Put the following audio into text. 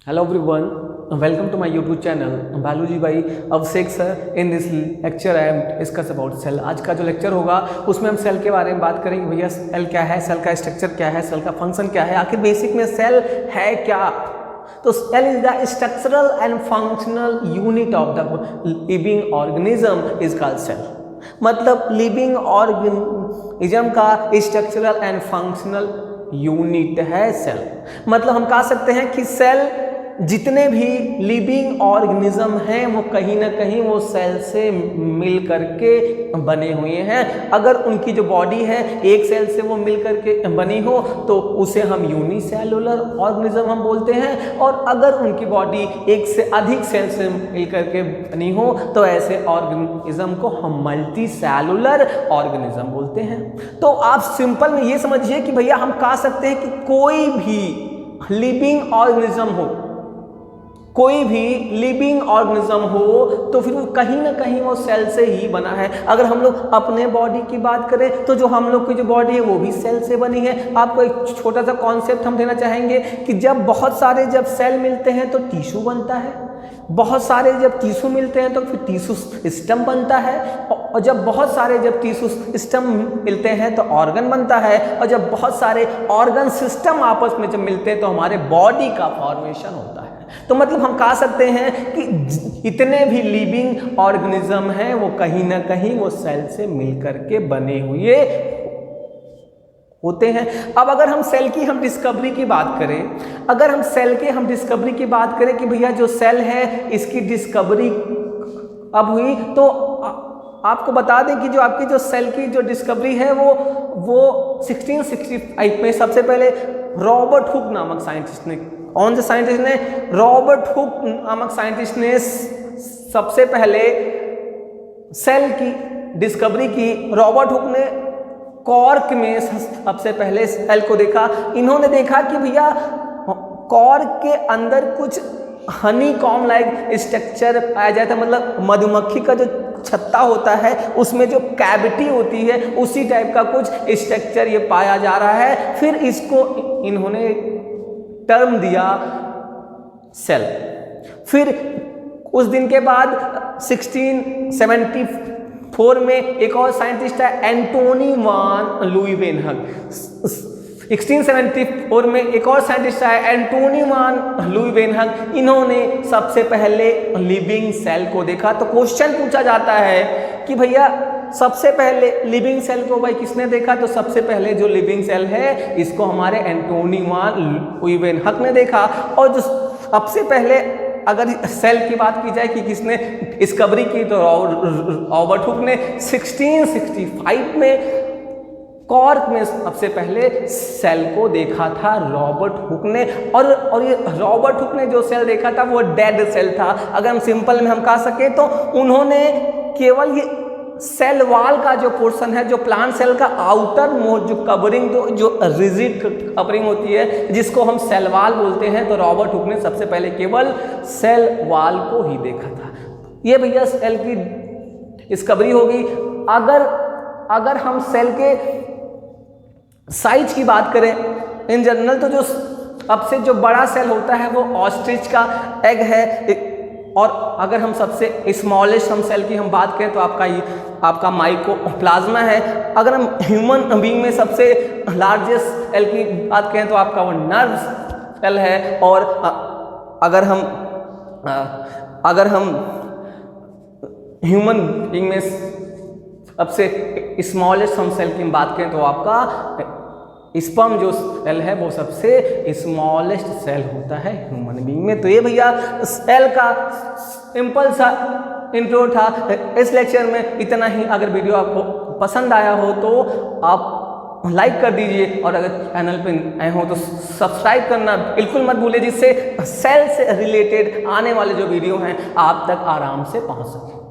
Hello everyone, welcome to my YouTube channel Baluji भाई Abhishek sir. In this lecture I am discuss about cell. आज का जो lecture होगा उसमें हम सेल के बारे में बात करेंगे। भैया सेल क्या है, सेल का स्ट्रक्चर क्या है, सेल का फंक्शन क्या है, आखिर बेसिक में सेल है क्या। तो cell is the structural and functional unit of the living organism is called cell. मतलब लिविंग ऑर्गेनिज्म का स्ट्रक्चरल एंड फंक्शनल यूनिट है सेल। मतलब हम कह सकते हैं कि सेल जितने भी लिविंग ऑर्गेनिज्म हैं वो कहीं ना कहीं वो सेल से मिल करके बने हुए हैं। अगर उनकी जो बॉडी है एक सेल से वो मिल करके बनी हो तो उसे हम यूनिसेलुलर ऑर्गेनिज्म हम बोलते हैं, और अगर उनकी बॉडी एक से अधिक सेल से मिल करके बनी हो तो ऐसे ऑर्गेनिज्म को हम मल्टी सेलुलर ऑर्गेनिज्म बोलते हैं। तो आप सिंपल में ये समझिए कि भैया हम कह सकते हैं कि कोई भी लिविंग ऑर्गेनिज्म हो, कोई भी लिविंग ऑर्गेनिज्म हो तो फिर वो कहीं ना कहीं वो सेल से ही बना है। अगर हम लोग अपने बॉडी की बात करें तो जो हम लोग की जो बॉडी है वो भी सेल से बनी है। आपको एक छोटा सा कॉन्सेप्ट हम देना चाहेंगे कि जब बहुत सारे जब सेल मिलते हैं तो टिश्यू बनता है, बहुत सारे जब टिश्यू मिलते हैं तो फिर टिश्यू सिस्टम बनता है, और जब बहुत सारे जब टिश्यू सिस्टम मिलते हैं तो ऑर्गन बनता है, और जब बहुत सारे ऑर्गन सिस्टम आपस में जब मिलते हैं तो हमारे बॉडी का फॉर्मेशन होता है। तो मतलब हम कह सकते हैं कि इतने भी लिविंग ऑर्गेनिज्म हैं वो कहीं ना कहीं वो सेल से मिलकर के बने हुए होते हैं। अब अगर हम सेल की हम डिस्कवरी की बात करें, अगर हम सेल के हम डिस्कवरी की बात करें कि भैया जो सेल है इसकी डिस्कवरी अब हुई, तो आपको बता दें कि जो आपकी जो सेल की जो डिस्कवरी है वो 1665 में सबसे पहले रॉबर्ट हुक नामक साइंटिस्ट ने, कौन से साइंटिस्ट ने, रॉबर्ट हुक नामक साइंटिस्ट ने सबसे पहले सेल की डिस्कवरी की। रॉबर्ट हुक ने कॉर्क में सबसे पहले सेल को देखा। इन्होंने देखा कि भैया कॉर्क के अंदर कुछ हनी कॉम लाइक स्ट्रक्चर पाया जाता है। मतलब मधुमक्खी का जो छत्ता होता है उसमें जो कैविटी होती है उसी टाइप का कुछ स्ट्रक्चर ये पाया जा रहा है। फिर इसको इन्होंने टर्म दिया सेल। फिर उस दिन के बाद 1674 में एक और साइंटिस्ट है एंटोनी वान लुईवेनहग। 1674 में एक और साइंटिस्ट है एंटोनी वान लुईवेनहग। इन्होंने सबसे पहले लिविंग सेल को देखा। तो क्वेश्चन पूछा जाता है कि भैया सबसे पहले लिविंग सेल को भाई किसने देखा, तो सबसे पहले जो लिविंग सेल है इसको हमारे एंटोनी वान लुईवेनहग ने देखा। और जो सबसे पहले अगर सेल की बात की जाए कि किसने डिस्कवरी की तो रॉबर्ट हुक ने 1665 में कॉर्क में सबसे पहले सेल को देखा था रॉबर्ट हुक ने। और ये रॉबर्ट हुक ने जो सेल देखा था वो डेड सेल था। अगर हम सिंपल में हम कह सके तो उन्होंने केवल ये सेल वॉल का जो पोर्शन है, जो प्लांट सेल का आउटर मोस्ट जो कवरिंग जो रिजिड कवरिंग होती है जिसको हम सेल वॉल बोलते हैं, तो रॉबर्ट हुक ने सबसे पहले केवल सेल वॉल को ही देखा था। ये भैया सेल की डिस्कवरी होगी। अगर हम सेल के साइज की बात करें इन जनरल तो जो सबसे जो बड़ा सेल होता है वो ऑस्ट्रिच का एग है। और अगर हम सबसे स्मॉलेस्ट हम सेल की हम बात करें तो आपका माइकोप्लाज्मा है। अगर हम ह्यूमन बीइंग में सबसे लार्जेस्ट सेल की बात करें तो आपका वो नर्व सेल है। और अगर हम ह्यूमन बीइंग में सबसे स्मॉलेस्ट हम सेल की बात करें तो आपका स्पर्म जो सेल है वो सबसे स्मॉलेस्ट सेल होता है ह्यूमन बीइंग में। तो ये भैया सेल का सिंपल सा इंट्रो था। इस लेक्चर में इतना ही। अगर वीडियो आपको पसंद आया हो तो आप लाइक कर दीजिए, और अगर चैनल पे नए हो तो सब्सक्राइब करना बिल्कुल मत भूलिए, जिससे सेल से रिलेटेड आने वाले जो वीडियो हैं आप तक आराम से पहुंच सके।